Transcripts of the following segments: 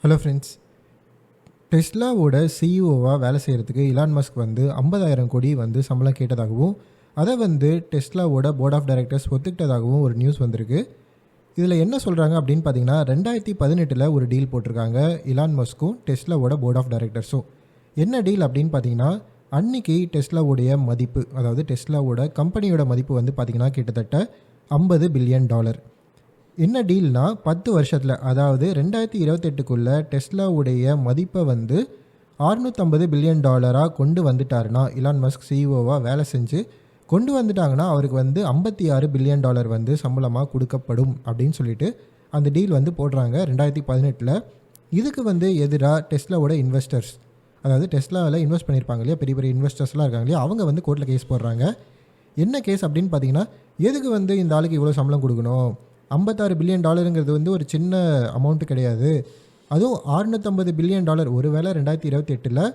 Hello friends, டெஸ்லாவோட சிஇஓவாக வேலை செய்கிறதுக்கு Elon Musk வந்து 50,000 கோடி வந்து சம்பளம் கேட்டதாகவும் அதை வந்து டெஸ்லாவோட போர்ட் ஆஃப் டைரக்டர்ஸ் ஒத்துக்கிட்டதாகவும் ஒரு நியூஸ் வந்திருக்கு. இதில் என்ன சொல்கிறாங்க அப்படின்னு பார்த்தீங்கன்னா 2018 ஒரு டீல் போட்டிருக்காங்க இலான் மஸ்க்கும் டெஸ்லாவோட போர்ட் ஆஃப் டைரக்டர்ஸும். என்ன டீல் அப்படின்னு பார்த்தீங்கன்னா, அன்னைக்கு டெஸ்லாவுடைய மதிப்பு, அதாவது டெஸ்லாவோட கம்பெனியோட மதிப்பு வந்து பார்த்திங்கன்னா கிட்டத்தட்ட $50 பில்லியன். என்ன டீல்னா 10 வருஷத்தில், அதாவது 2028க்குள்ளே டெஸ்லாவுடைய மதிப்பை வந்து $650 பில்லியன் கொண்டு வந்துட்டாருன்னா, இலான் மஸ்க் சிஇஓவாக வேலை செஞ்சு கொண்டு வந்துட்டாங்கன்னா அவருக்கு வந்து $56 பில்லியன் வந்து சம்பளமாக கொடுக்கப்படும் அப்படின்னு சொல்லிட்டு அந்த டீல் வந்து போடுறாங்க 2018. இதுக்கு வந்து எதிராக டெஸ்லாவோட இன்வெஸ்டர்ஸ், அதாவது டெஸ்லாவில் இன்வெஸ்ட் பண்ணியிருப்பாங்க இல்லையா, பெரிய பெரிய இன்வெஸ்டர்ஸ்லாம் இருக்காங்க இல்லையா, அவங்க வந்து கோர்ட்டில் கேஸ் போடுறாங்க. என்ன கேஸ் அப்படின்னு பார்த்தீங்கன்னா, எதுக்கு வந்து இந்த ஆளுக்கு இவ்வளோ சம்பளம் கொடுக்கணும், $56 பில்லியன் வந்து ஒரு சின்ன அமௌண்ட்டு கிடையாது. அதுவும் $650 பில்லியன், ஒருவேளை 2028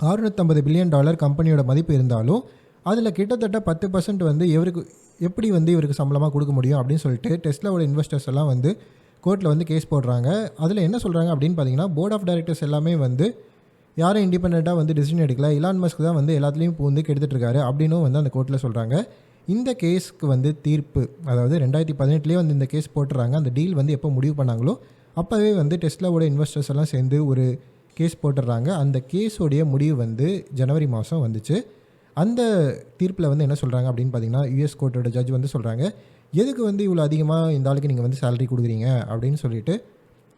$650 பில்லியன் கம்பெனியோட மதிப்பு இருந்தாலும் அதில் கிட்டத்தட்ட 10% வந்து இவருக்கு எப்படி வந்து இவருக்கு சம்பளமாக கொடுக்க முடியும் அப்படின்னு சொல்லிட்டு டெஸ்லாவோட இன்வெஸ்டர்ஸ் எல்லாம் வந்து கோர்ட்டில் வந்து கேஸ் போடுறாங்க. அதில் என்ன சொல்கிறாங்க அப்படின்னு பார்த்தீங்கன்னா, போர்ட் ஆஃப் டைரக்டர்ஸ் எல்லாமே வந்து யாரும் இண்டிபெண்ட்டாக வந்து டிசிஷன் எடுக்கல, இலான் மஸ்க் தான் வந்து எல்லாத்துலேயும் இப்போ வந்து கெடுத்துட்ருக்காரு அப்படின்னும் வந்து அந்த கோர்ட்டில் சொல்கிறாங்க. இந்த கேஸ்க்கு வந்து தீர்ப்பு, அதாவது 2018 வந்து இந்த கேஸ் போட்டுறாங்க. அந்த டீல் வந்து எப்போ முடிவு பண்ணாங்களோ அப்போவே வந்து டெஸ்லாவோட இன்வெஸ்டர்ஸ் எல்லாம் சேர்ந்து ஒரு கேஸ் போட்டுடுறாங்க. அந்த கேஸோடைய முடிவு வந்து ஜனவரி மாதம் வந்துச்சு. அந்த தீர்ப்பில் வந்து என்ன சொல்கிறாங்க அப்படின்னு பார்த்தீங்கன்னா, யூஎஸ் கோர்ட்டோட ஜட்ஜ் வந்து சொல்கிறாங்க, எதுக்கு வந்து இவ்வளோ அதிகமாக இந்த ஆளுக்கு நீங்கள் வந்து சேலரி கொடுக்குறீங்க அப்படின்னு சொல்லிட்டு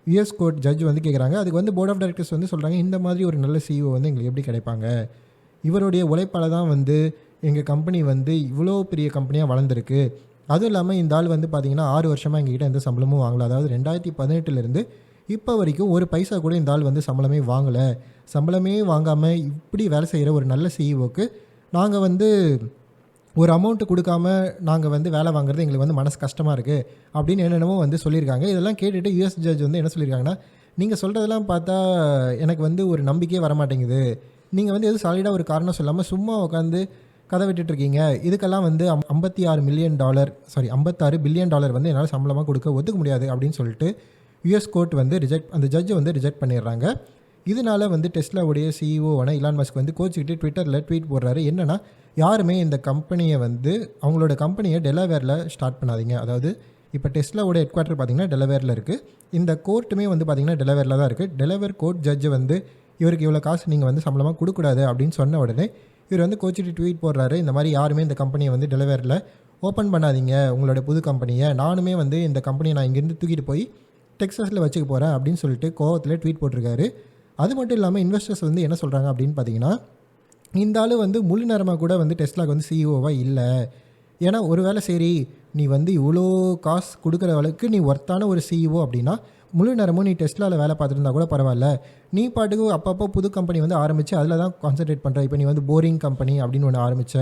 யூஎஸ் கோர்ட் ஜட்ஜ் வந்து கேட்குறாங்க. அதுக்கு வந்து போர்ட் ஆஃப் டைரக்டர்ஸ் வந்து சொல்கிறாங்க, இந்த மாதிரி ஒரு நல்ல சிஇஓ வந்து எங்களுக்கு எப்படி கிடைப்பாங்க, இவருடைய உழைப்பால் தான் வந்து எங்கள் கம்பெனி வந்து இவ்வளோ பெரிய கம்பெனியாக வளர்ந்துருக்கு. அதுவும் இல்லாமல் இந்த ஆள் வந்து பார்த்திங்கன்னா 6 வருஷமாக எங்ககிட்ட எந்த சம்பளமும் வாங்கலை, அதாவது 2018 இப்போ வரைக்கும் ஒரு பைசா கூட இந்த ஆள் வந்து சம்பளமே வாங்கலை. சம்பளமே வாங்காமல் இப்படி வேலை செய்கிற ஒரு நல்ல சிஇஓக்கு நாங்கள் வந்து ஒரு அமௌண்ட்டு கொடுக்காம நாங்கள் வந்து வேலை வாங்குறது எங்களுக்கு வந்து மனசு கஷ்டமாக இருக்குது அப்படின்னு என்னென்னமோ வந்து சொல்லியிருக்காங்க. இதெல்லாம் கேட்டுட்டு யூஎஸ் ஜட்ஜ் வந்து என்ன சொல்லியிருக்காங்கன்னா, நீங்கள் சொல்கிறதெல்லாம் பார்த்தா எனக்கு வந்து ஒரு நம்பிக்கையே வரமாட்டேங்குது, நீங்கள் வந்து எதுவும் சாலிடாக ஒரு காரணம் சொல்லாமல் சும்மா உட்காந்து கதை விட்டுட்ருக்கீங்க, இதுக்கெல்லாம் வந்து $56 பில்லியன் வந்து என்னால் சம்பளமாக கொடுக்க ஒத்துக்க முடியாது அப்படின்னு சொல்லிட்டு யூஎஸ் கோர்ட் வந்து அந்த ஜட்ஜை வந்து ரிஜெக்ட் பண்ணிடுறாங்க. இதனால் வந்து டெஸ்லாவுடைய சிஇஓவான இலான் மஸ்க் வந்து கோச்சிக்கிட்டு ட்விட்டரில் ட்வீட் போடுறாரு. என்னென்னா, யாருமே இந்த கம்பெனியை வந்து அவங்களோட கம்பெனியை டெலவேரில் ஸ்டார்ட் பண்ணாதீங்க. அதாவது இப்போ டெஸ்லாவோட ஹெட் குவார்ட்டர் பார்த்திங்கன்னா டெலவேரில் இருக்குது, இந்த கோர்ட்டுமே வந்து பார்த்திங்கன்னா டெலவேரில் தான் இருக்குது. டெலவேர் கோர்ட் ஜட்ஜு வந்து இவருக்கு இவ்வளோ காசு நீங்கள் வந்து சம்பளமாக கொடுக்கூடாது அப்படின்னு சொன்ன உடனே இவர் வந்து கோச்சிட்டு ட்வீட் போடுறாரு, இந்த மாதிரி யாருமே இந்த கம்பெனியை வந்து டெலவேரில் ஓப்பன் பண்ணாதீங்க, உங்களோட புது கம்பெனியை, நானுமே வந்து இந்த கம்பெனியை நான் இங்கேருந்து தூக்கிட்டு போய் டெக்ஸஸில் வச்சுக்க போகிறேன் அப்படின்னு சொல்லிட்டு கோவத்தில் ட்வீட் போட்டிருக்காரு. அது மட்டும் இல்லாமல் இன்வெஸ்டர்ஸ் வந்து என்ன சொல்கிறாங்க அப்படின்னு பார்த்தீங்கன்னா, இந்த ஆள் வந்து முழு நேரமாக கூட வந்து டெஸ்லாக்கு வந்து சிஇஓவாக இல்லை. ஏன்னா ஒரு வேளை சரி நீ வந்து இவ்வளோ காசு கொடுக்குற அளவுக்கு நீ ஒர்த்தான ஒரு சிஇஓ அப்படின்னா முழு நேரமும் நீ டெஸ்லாவில் வேலை பார்த்துருந்தா கூட பரவாயில்ல, நீ பாட்டுக்கு அப்பப்போ புது கம்பெனி வந்து ஆரம்பித்து அதில் தான் கான்சன்ட்ரேட் பண்ணுற. இப்போ நீ வந்து போரிங் கம்பெனி அப்படின்னு ஒன்று ஆரம்பித்த,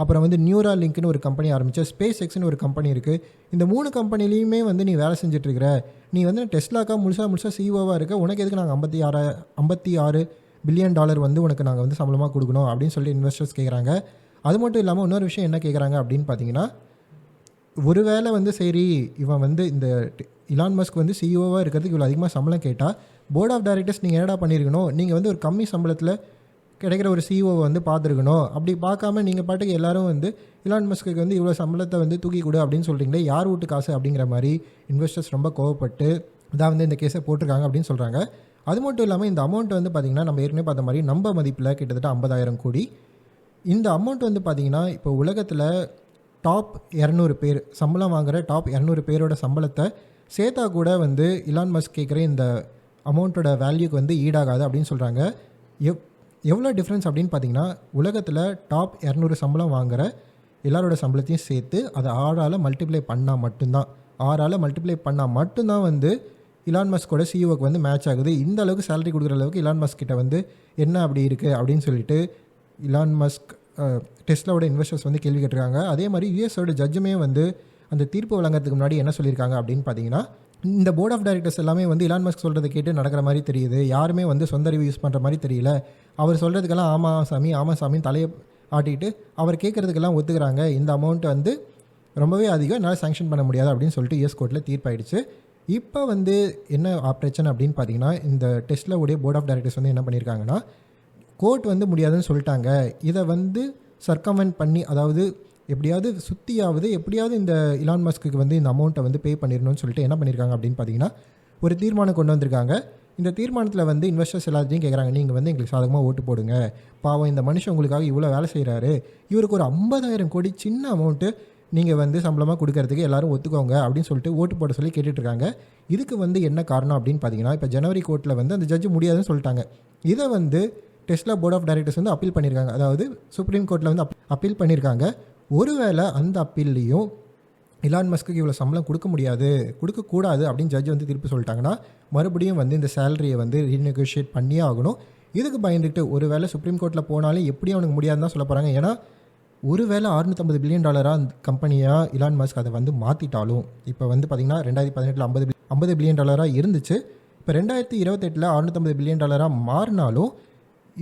அப்புறம் வந்து நியூரா லிங்க்னு ஒரு கம்பெனி ஆரம்பித்த, ஸ்பேஸ் எக்ஸ்னு ஒரு கம்பெனி இருக்குது, இந்த 3 கம்பெனிலையுமே வந்து நீ வேலை செஞ்சிட்ருக்கிற, நீ வந்து டெஸ்லாக்கா முழுசாக சிஇஓவாக இருக்க, உனக்கு எதுக்கு நாங்கள் $56 பில்லியன் வந்து உனக்கு நாங்கள் வந்து சம்பளமாக கொடுக்கணும் அப்படின்னு சொல்லி இன்வெஸ்டர்ஸ் கேட்குறாங்க. அது மட்டும் இல்லாமல் இன்னொரு விஷயம் என்ன கேட்குறாங்க அப்படின்னு பார்த்தீங்கன்னா, ஒருவேளை வந்து சரி இவன் வந்து இந்த இலான் மஸ்க் வந்து சிஇஓவாக இருக்கிறதுக்கு இவ்வளோ அதிகமாக சம்பளம் கேட்டால் போர்ட் ஆஃப் டைரக்டர்ஸ் நீங்கள் என்னடா பண்ணியிருக்கணும், நீங்கள் வந்து ஒரு கம்மி சம்பளத்தில் கிடைக்கிற ஒரு சிஇஓவை வந்து பார்த்துருக்கணும். அப்படி பார்க்காம நீங்கள் பாட்டுக்கு எல்லோரும் வந்து இலான் மஸ்க்கு வந்து இவ்வளோ சம்பளத்தை வந்து தூக்கி கொடு அப்படின்னு சொல்கிறீங்களே, யார் வீட்டு காசு அப்படிங்கிற மாதிரி இன்வெஸ்டர்ஸ் ரொம்ப கோவப்பட்டு தான் வந்து இந்த கேஸை போட்டிருக்காங்க அப்படின்னு சொல்கிறாங்க. அது மட்டும் இல்லாமல் இந்த அமௌண்ட் வந்து பார்த்திங்கன்னா, நம்ம ஏற்கனவே பார்த்த மாதிரி நம்ம மதிப்பில் கிட்டத்தட்ட 50,000 கோடி. இந்த அமௌண்ட் வந்து பார்த்திங்கன்னா இப்போ உலகத்தில் டாப் 200 பேர் சம்பளம் வாங்குகிற டாப் 200 பேரோட சம்பளத்தை சேர்த்தா கூட வந்து இலான் மஸ்க் கேட்குற இந்த அமௌண்ட்டோட வேல்யூக்கு வந்து ஈடாகாது அப்படின்னு சொல்கிறாங்க. எவ்வளோ டிஃப்ரென்ஸ் அப்படின்னு பார்த்தீங்கன்னா, உலகத்தில் டாப் 200 சம்பளம் வாங்குகிற எல்லாரோட சம்பளத்தையும் சேர்த்து அதை 6ஆல் மல்டிப்ளை பண்ணால் மட்டும்தான் வந்து இலான் மஸ்கோட சிஇஓக்கு வந்து மேட்ச் ஆகுது. இந்த அளவுக்கு சேலரி கொடுக்குற அளவுக்கு இலான் மஸ்க் கிட்ட வந்து என்ன அப்படி இருக்குது அப்படின்னு சொல்லிட்டு இலான் மஸ்க் டெஸ்லாவோட இன்வெஸ்டர்ஸ் வந்து கேள்வி கேட்டிருக்காங்க. அதே மாதிரி யூஎஸோட ஜட்ஜுமே வந்து அந்த தீர்ப்பு வழங்குறதுக்கு முன்னாடி என்ன சொல்லியிருக்காங்க அப்படின்னு பார்த்தீங்கன்னா, இந்த போர்ட் ஆஃப் டைரக்டர்ஸ் எல்லாமே வந்து இலான் மஸ்க் சொல்கிறத கேட்டு நடக்கிற மாதிரி தெரியுது, யாருமே வந்து சொந்த அறிவு யூஸ் பண்ணுற மாதிரி தெரியல, அவர் சொல்கிறதுக்கெல்லாம் ஆமாம் சாமி தலையை ஆட்டிக்கிட்டு அவர் கேட்குறதுக்கெல்லாம் ஒத்துக்கிறாங்க, இந்த அமௌண்ட் வந்து ரொம்பவே அதிகம், என்னால் சாங்ஷன் பண்ண முடியாது அப்படின்னு சொல்லிட்டு யூஎஸ் கோர்ட்டில் தீர்ப்பாயிடுச்சு. இப்போ வந்து என்ன பிரச்சனை அப்படின்னு பார்த்தீங்கன்னா, இந்த டெஸ்லாவுடைய போர்ட் ஆஃப் டைரக்டர்ஸ் வந்து என்ன பண்ணியிருக்காங்கன்னா, கோர்ட் வந்து முடியாதுன்னு சொல்லிட்டாங்க. இதை வந்து சர்க்கமெண்ட் பண்ணி, அதாவது எப்படியாவது சுற்றியாவது எப்படியாவது இந்த இலான் மஸ்க்கு வந்து இந்த அமௌண்ட்டை வந்து பே பண்ணிடணும்னு சொல்லிட்டு என்ன பண்ணியிருக்காங்க அப்படின்னு பார்த்தீங்கன்னா, ஒரு தீர்மானம் கொண்டு வந்திருக்காங்க. இந்த தீர்மானத்தில் வந்து இன்வெஸ்டர்ஸ் எல்லாத்தையும் கேட்குறாங்க, நீங்கள் வந்து எங்களுக்கு சாதகமாக ஓட்டு போடுங்க, பாவம் இந்த மனுஷன் உங்களுக்காக இவ்வளோ வேலை செய்கிறாரு, இவருக்கு ஒரு 50,000 கோடி சின்ன அமௌண்ட்டு நீங்கள் வந்து சம்பளமாக கொடுக்கறதுக்கு எல்லாரும் ஒத்துக்கோங்க அப்படின்னு சொல்லிட்டு ஓட்டு போட சொல்லி கேட்டுட்ருக்காங்க. இதுக்கு வந்து என்ன காரணம் அப்படின்னு பார்த்தீங்கன்னா, இப்போ ஜனவரி கோர்ட்டில் வந்து அந்த ஜட்ஜு முடியாதுன்னு சொல்லிட்டாங்க. இதை வந்து டெஸ்லா போர்ட் ஆஃப் டைரக்டர்ஸ் வந்து அப்பீல் பண்ணியிருக்காங்க. அதாவது சுப்ரீம் கோர்ட்டில் வந்து அப்பீல் பண்ணியிருக்காங்க. ஒருவேளை அந்த அப்பீல்லையும் இலான் மஸ்க்கு இவ்வளோ சம்பளம் கொடுக்க முடியாது, கொடுக்கக்கூடாது அப்படின்னு ஜட்ஜ் வந்து திருப்பி சொல்லிட்டாங்கன்னா, மறுபடியும் வந்து இந்த சேலரியை வந்து ரீநெகோஷியேட் பண்ணியே ஆகணும். இதுக்கு பயந்துட்டு ஒருவேளை சுப்ரீம் கோர்ட்டில் போனாலும் எப்படியும் அவனுக்கு முடியாதுன்னு தான் சொல்ல போகிறாங்க. ஏன்னா ஒருவேளை $650 பில்லியன் அந்த கம்பெனியாக இலான் மஸ்க் அதை வந்து மாற்றிட்டாலும், இப்போ வந்து பார்த்திங்கன்னா 2018 50 பில்லியன் இருந்துச்சு. இப்போ 2028 $650 பில்லியன் மாறினாலும்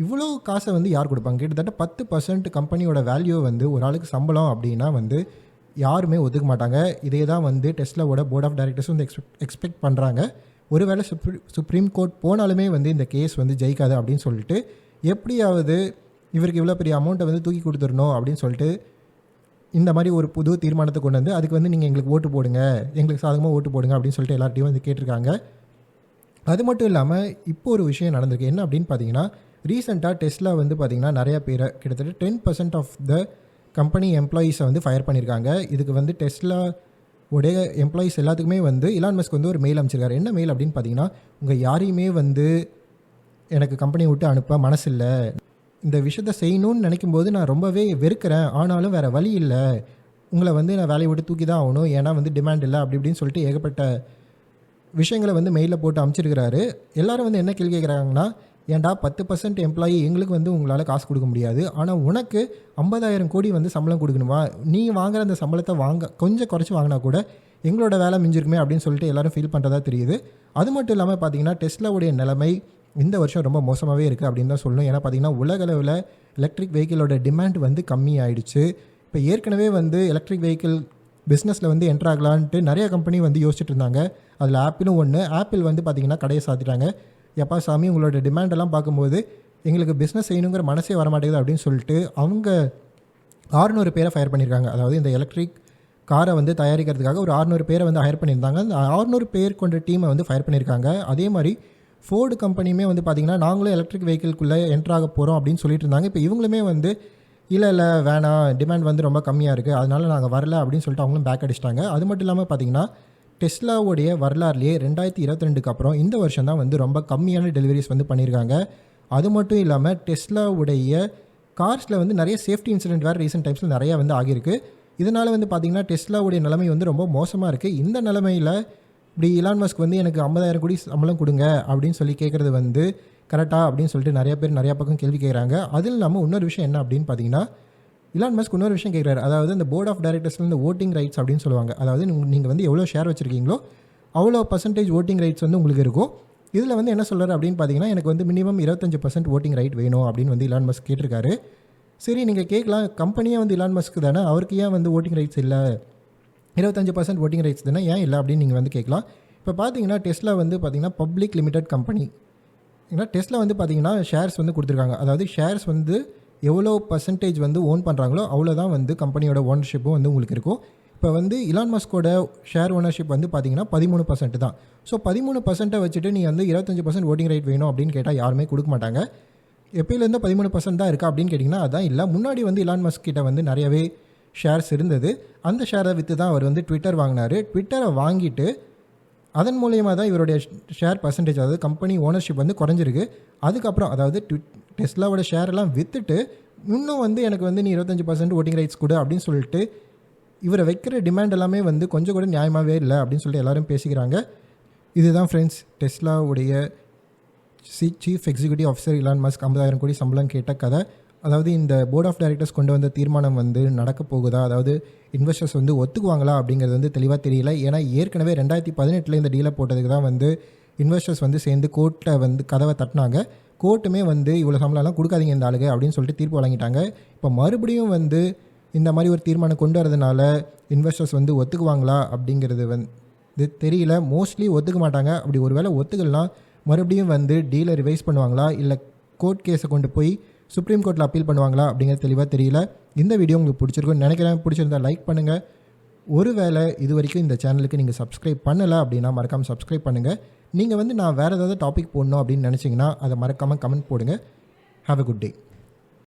இவ்வளோ காசை வந்து யார் கொடுப்பாங்க? கிட்டத்தட்ட 10% கம்பெனியோட வேல்யூ வந்து ஒரு ஆளுக்கு சம்பளம் அப்படின்னா வந்து யாருமே ஒத்துக்க மாட்டாங்க. இதே தான் வந்து டெஸ்லாவோட போர்ட் ஆஃப் டைரக்டர்ஸ் வந்து எக்ஸ்பெக்ட் பண்ணுறாங்க. ஒருவேளை சுப்ரீம் கோர்ட் போனாலுமே வந்து இந்த கேஸ் வந்து ஜெயிக்காது அப்படின்னு சொல்லிட்டு, எப்படியாவது இவருக்கு இவ்வளோ பெரிய அமௌண்ட்டை வந்து தூக்கி கொடுத்துடணும் அப்படின்னு சொல்லிட்டு இந்த மாதிரி ஒரு புது தீர்மானத்தை கொண்டு வந்து, அதுக்கு வந்து நீங்கள் எங்களுக்கு ஓட்டு போடுங்க, எங்களுக்கு சாதகமாக ஓட்டு போடுங்க அப்படின்னு சொல்லிட்டு எல்லார்ட்டையும் வந்து கேட்டிருக்காங்க. அது மட்டும் இல்லாமல் இப்போ ஒரு விஷயம் நடந்திருக்கு. என்ன அப்படின்னு பார்த்தீங்கன்னா, ரீசெண்டாக டெஸ்லா வந்து பார்த்திங்கன்னா நிறையா பேரை கிட்டத்தட்ட 10% ஆஃப் த கம்பெனி எம்ப்ளாயீஸை வந்து ஃபயர் பண்ணியிருக்காங்க. இதுக்கு வந்து டெஸ்லா உடைய எம்ப்ளாயீஸ் எல்லாத்துக்குமே வந்து இலான் மஸ்க் வந்து ஒரு மெயில் அனுப்பிச்சிருக்காரு. என்ன மெயில் அப்படின்னு பார்த்தீங்கன்னா, உங்கள் யாரையுமே வந்து எனக்கு கம்பெனி விட்டு அனுப்ப மனசு இல்லை, இந்த விஷயத்த செய்யணும்னு நினைக்கும் போது நான் ரொம்பவே வெறுக்கிறேன், ஆனாலும் வேறு வழி இல்லை, உங்களை வந்து நான் வேலையை விட்டு தூக்கி தான் ஆகணும், ஏன்னா வந்து டிமாண்ட் இல்லை அப்படி இப்படின்னு சொல்லிட்டு ஏகப்பட்ட விஷயங்களை வந்து மெயிலில் போட்டு அனுப்பிச்சிருக்கிறாரு. எல்லோரும் வந்து என்ன கேள்வி கேட்குறாங்கன்னா, ஏன்டா 10% எம்ப்ளாயி எங்களுக்கு வந்து உங்களால் காசு கொடுக்க முடியாது, ஆனால் உனக்கு 50,000 கோடி வந்து சம்பளம் கொடுக்கணுமா, நீ வாங்குற அந்த சம்பளத்தை கொஞ்சம் குறைச்சி வாங்கினா கூட எங்களோட வேலை மிஞ்சிருக்குமே அப்படின்னு சொல்லிட்டு எல்லோரும் ஃபீல் பண்ணுறதா தெரியுது. அது மட்டும் இல்லாமல் பார்த்தீங்கன்னா, டெஸ்லாவுடைய நிலைமை இந்த வருஷம் ரொம்ப மோசமாகவே இருக்குது அப்படின்னு தான் சொல்லணும். ஏன்னா பார்த்தீங்கன்னா, உலகளவில் எலக்ட்ரிக் வெஹிக்கிளோட டிமாண்ட் வந்து கம்மி ஆகிடுச்சு. இப்போ ஏற்கனவே வந்து எலக்ட்ரிக் வெஹிக்கிள் பிஸ்னஸில் வந்து என்ட்ரு ஆகலான்ட்டு நிறைய கம்பெனி வந்து யோசிச்சுட்டு இருந்தாங்க. அதில் ஆப்பிளும் ஒன்று. ஆப்பிள் வந்து பார்த்திங்கன்னா கடையை சாத்திட்டாங்க. எப்பா சாமி, உங்களோட டிமாண்டெல்லாம் பார்க்கும்போது எங்களுக்கு பிஸ்னஸ் செய்யணுங்கிற மனசே வரமாட்டேங்குது அப்படின்னு சொல்லிட்டு அவங்க 600 பேரை ஃபயர் பண்ணியிருக்காங்க. அதாவது இந்த எலக்ட்ரிக் காரை வந்து தயாரிக்கிறதுக்காக ஒரு 600 பேரை வந்து ஹயர் பண்ணியிருந்தாங்க. அந்த 600 பேர் கொண்ட டீமை வந்து ஃபயர் பண்ணியிருக்காங்க. அதே மாதிரி ஃபோர்டு கம்பெனியுமே வந்து பார்த்திங்கன்னா, நாங்களும் எலக்ட்ரிக் வெஹிக்கிள்குள்ளே என்ட்ராக போகிறோம் அப்படின்னு சொல்லிட்டு இருந்தாங்க. இப்போ இவங்களுமே வந்து இல்லை வேணாம், டிமாண்ட் வந்து ரொம்ப கம்மியாக இருக்குது, அதனால நாங்கள் வரல அப்படின்னு சொல்லிட்டு அவங்களும் பேக் அடிச்சிட்டாங்க. அது மட்டும் இல்லாமல் பார்த்திங்கன்னா, டெஸ்லாவுடைய வரலாறுலேயே 2022க்கு அப்புறம் இந்த வருஷம் தான் வந்து ரொம்ப கம்மியான டெலிவரிஸ் வந்து பண்ணியிருக்காங்க. அது மட்டும் இல்லாமல் டெஸ்லாவுடைய கார்ஸில் வந்து நிறைய சேஃப்டி இன்சிடென்ட் வேறு ரீசெண்ட் டைம்ஸில் நிறையா வந்து ஆகியிருக்கு. இதனால் வந்து பார்த்திங்கன்னா டெஸ்லாவுடைய நிலைமை வந்து ரொம்ப மோசமாக இருக்குது. இந்த நிலைமையில் இப்படி இலான் மஸ்க் வந்து எனக்கு 50,000 கோடி சம்பளம் கொடுங்க அப்படின்னு சொல்லி கேட்குறது வந்து கரெக்டாக அப்படின்னு சொல்லிட்டு நிறைய பேர் நிறையா பக்கம் கேள்வி கேட்குறாங்க. அதில் இல்லாமல் இன்னொரு விஷயம் என்ன அப்படின்னு பார்த்தீங்கன்னா, இலான் மஸ்க் இன்னொரு விஷயம் கேட்குறாரு. அதாவது இந்த போர்ட் ஆஃப் டைரக்டர்ஸில் இந்த ஓட்டிங் ரைட்ஸ் அப்படின்னு சொல்லுவாங்க. அதாவது நீங்கள் வந்து எவ்வளோ ஷேர் வச்சுருக்கீங்களோ அவ்வளோ பர்சன்டேஜ் ஓட்டிங் ரைட்ஸ் வந்து உங்களுக்கு இருக்கும். இதில் வந்து என்ன சொல்கிறாரு அப்படின்னு பார்த்தீங்கன்னா, எனக்கு வந்து மினிமம் 25% ஓட்டிங் ரைட் வேணும் அப்படின்னு வந்து இலான் மஸ்க் கேட்டிருக்காரு. சரி, நீங்கள் கேட்கலாம், கம்பெனியே வந்து இலான் மஸ்க் தானே, அவருக்கு ஏன் வந்து ஓட்டிங் ரைட்ஸ் இல்லை, 25% ஓட்டிங் ரைட்ஸ் தானே, ஏன் இல்லை அப்படின்னு நீங்கள் வந்து கேட்கலாம். இப்போ பார்த்தீங்கன்னா டெஸ்லா வந்து பார்த்தீங்கன்னா பப்ளிக் லிமிடெட் கம்பெனி. ஏன்னா டெஸ்லா வந்து பார்த்தீங்கன்னா ஷேர்ஸ் வந்து கொடுத்துருக்காங்க. அதாவது ஷேர்ஸ் வந்து எவ்வளோ பர்சன்டேஜ் வந்து ஓன் பண்ணுறாங்களோ அவ்வளோதான் வந்து கம்பெனியோட ஓனர்ஷிப்பும் வந்து உங்களுக்கு இருக்கும். இப்போ வந்து இலான் மஸ்கோட ஷேர் ஓனர்ஷிப் வந்து பார்த்தீங்கன்னா 13% தான். ஸோ 13% வச்சுட்டு நீ வந்து 25% ஓட்டிங் ரைட் வேணும் அப்படின்னு கேட்டால் யாருமே கொடுக்க மாட்டாங்க. எப்போலேருந்து 13% தான் இருக்கா அப்படின்னு கேட்டிங்கன்னா அதான் இல்லை. முன்னாடி வந்து இலான் மஸ்க் கிட்ட வந்து நிறையவே ஷேர்ஸ் இருந்தது. அந்த ஷேரை விற்று தான் அவர் வந்து ட்விட்டர் வாங்கினார். ட்விட்டரை வாங்கிட்டு அதன் மூலயமா தான் இவருடைய ஷேர் பர்சன்டேஜ், அதாவது கம்பெனி ஓனர்ஷிப் வந்து குறைஞ்சிருக்கு. அதுக்கப்புறம் அதாவது டெஸ்லாவோட ஷேரெல்லாம் விற்றுட்டு இன்னும் வந்து எனக்கு வந்து நீ 25% ஓட்டிங் ரைட்ஸ் கொடு அப்படின்னு சொல்லிட்டு இவரை வைக்கிற டிமாண்ட் எல்லாமே வந்து கொஞ்சம் கூட நியாயமாகவே இல்லை அப்படின்னு சொல்லிட்டு எல்லோரும் பேசிக்கிறாங்க. இதுதான் ஃப்ரெண்ட்ஸ் டெஸ்லாவுடைய chief executive officer Elon Musk 50,000 கோடி சம்பளம் கேட்ட கதை. அதாவது இந்த போர்ட் ஆஃப் டைரக்டர்ஸ் கொண்டு வந்த தீர்மானம் வந்து நடக்க போகுதா, அதாவது இன்வெஸ்டர்ஸ் வந்து ஒத்துக்குவாங்களா அப்படிங்கிறது வந்து தெளிவாக தெரியல. ஏன்னா ஏற்கனவே 2018 இந்த டீலை போட்டதுக்கு தான் வந்து இன்வெஸ்டர்ஸ் வந்து சேர்ந்து கோர்ட்டை வந்து கதவை தட்டினாங்க. கோர்ட்டுமே வந்து இவ்வளோ சம்பளம்லாம் கொடுக்காதீங்க இந்த ஆளுங்க அப்படின்னு சொல்லிட்டு தீர்ப்பு வழங்கிட்டாங்க. இப்போ மறுபடியும் வந்து இந்த மாதிரி ஒரு தீர்மானம் கொண்டு வரதுனால இன்வெஸ்டர்ஸ் வந்து ஒத்துக்குவாங்களா அப்படிங்கிறது இது தெரியல. மோஸ்ட்லி ஒத்துக்க மாட்டாங்க. அப்படி ஒரு வேளை ஒத்துக்கலாம் மறுபடியும் வந்து டீலை ரிவைஸ் பண்ணுவாங்களா இல்லை கோர்ட் கேஸை கொண்டு போய் சுப்ரீம் கோர்ட்டில் அப்பீல் பண்ணுவாங்களா அப்படிங்கிறது தெளிவாக தெரியல. இந்த வீடியோ உங்களுக்கு பிடிச்சிருக்குன்னு நினைக்கிறேன். பிடிச்சிருந்தா லைக் பண்ணுங்கள். ஒருவேளை இது வரைக்கும் இந்த சேனலுக்கு நீங்கள் சப்ஸ்கிரைப் பண்ணலை அப்படின்னா மறக்காமல் சப்ஸ்கிரைப் பண்ணுங்கள். நீங்கள் வந்து நான் வேறு ஏதாவது டாபிக் போடணும் அப்படின்னு நினச்சிங்கன்னா அதை மறக்காமல் கமெண்ட் போடுங்க. Have a good day.